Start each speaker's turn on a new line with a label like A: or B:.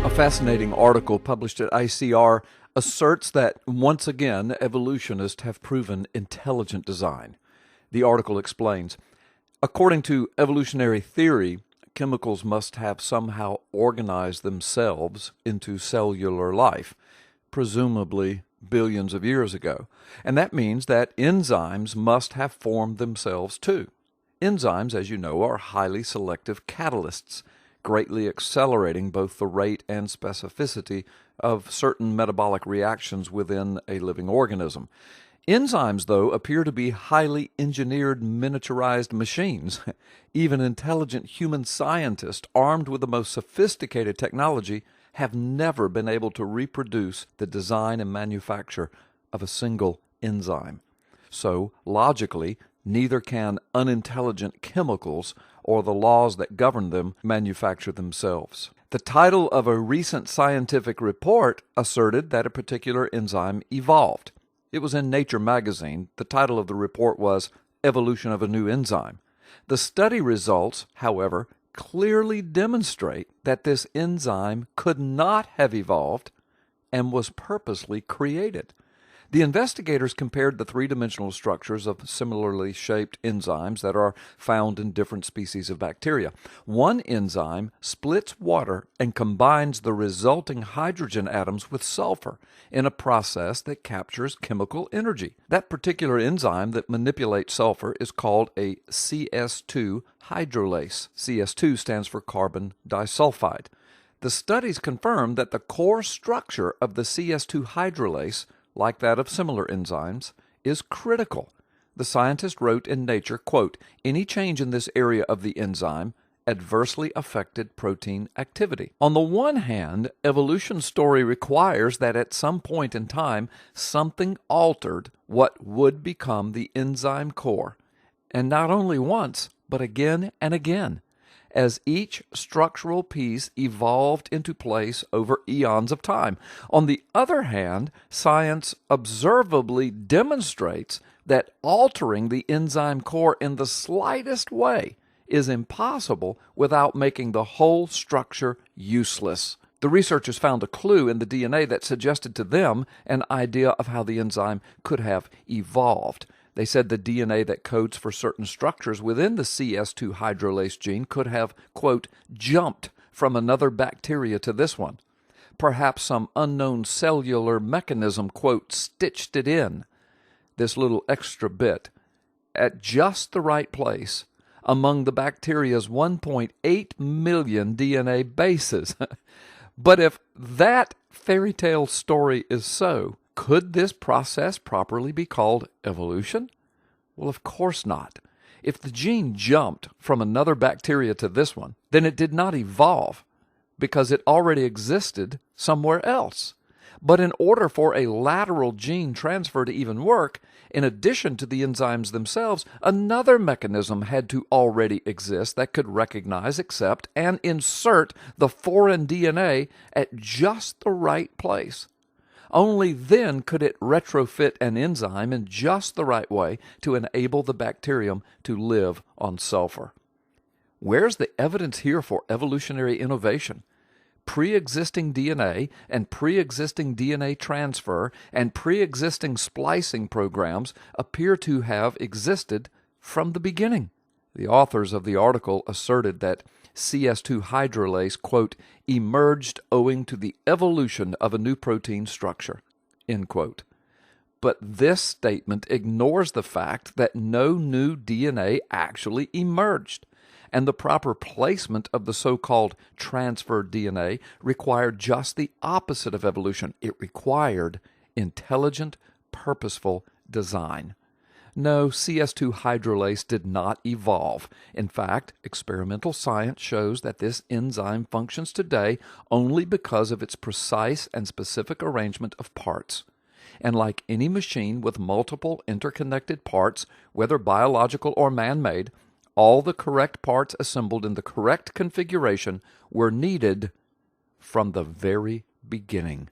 A: A fascinating article published at ICR asserts that, once again, evolutionists have proven intelligent design. The article explains, according to evolutionary theory, chemicals must have somehow organized themselves into cellular life, presumably billions of years ago. And that means that enzymes must have formed themselves too. Enzymes, as you know, are highly selective catalysts, greatly accelerating both the rate and specificity of certain metabolic reactions within a living organism. Enzymes, though, appear to be highly engineered, miniaturized machines. Even intelligent human scientists, armed with the most sophisticated technology, have never been able to reproduce the design and manufacture of a single enzyme. So, logically, neither can unintelligent chemicals or the laws that govern them manufacture themselves. The title of a recent scientific report asserted that a particular enzyme evolved. It was in Nature magazine. The title of the report was Evolution of a New Enzyme. The study results, however, clearly demonstrate that this enzyme could not have evolved and was purposely created. The investigators compared the three-dimensional structures of similarly shaped enzymes that are found in different species of bacteria. One enzyme splits water and combines the resulting hydrogen atoms with sulfur in a process that captures chemical energy. That particular enzyme that manipulates sulfur is called a CS2 hydrolase. CS2 stands for carbon disulfide. The studies confirm that the core structure of the CS2 hydrolase, like that of similar enzymes, is critical. The scientist wrote in Nature, quote, "Any change in this area of the enzyme adversely affected protein activity." On the one hand, evolution's story requires that at some point in time, something altered what would become the enzyme core, and not only once, but again and again, as each structural piece evolved into place over eons of time. On the other hand, science observably demonstrates that altering the enzyme core in the slightest way is impossible without making the whole structure useless. The researchers found a clue in the DNA that suggested to them an idea of how the enzyme could have evolved. They said the DNA that codes for certain structures within the CS2 hydrolase gene could have, quote, jumped from another bacteria to this one. Perhaps some unknown cellular mechanism, quote, stitched it in, this little extra bit, at just the right place among the bacteria's 1.8 million DNA bases. But if that fairy tale story is so, could this process properly be called evolution? Well, of course not. If the gene jumped from another bacteria to this one, then it did not evolve because it already existed somewhere else. But in order for a lateral gene transfer to even work, in addition to the enzymes themselves, another mechanism had to already exist that could recognize, accept, and insert the foreign DNA at just the right place. Only then could it retrofit an enzyme in just the right way to enable the bacterium to live on sulfur. Where's the evidence here for evolutionary innovation? Pre-existing DNA and pre-existing DNA transfer and pre-existing splicing programs appear to have existed from the beginning. The authors of the article asserted that CS2 hydrolase, quote, emerged owing to the evolution of a new protein structure, end quote. But this statement ignores the fact that no new DNA actually emerged, and the proper placement of the so-called transferred DNA required just the opposite of evolution. It required intelligent, purposeful design. No, CS2 hydrolase did not evolve. In fact, experimental science shows that this enzyme functions today only because of its precise and specific arrangement of parts. And like any machine with multiple interconnected parts, whether biological or man-made, all the correct parts assembled in the correct configuration were needed from the very beginning.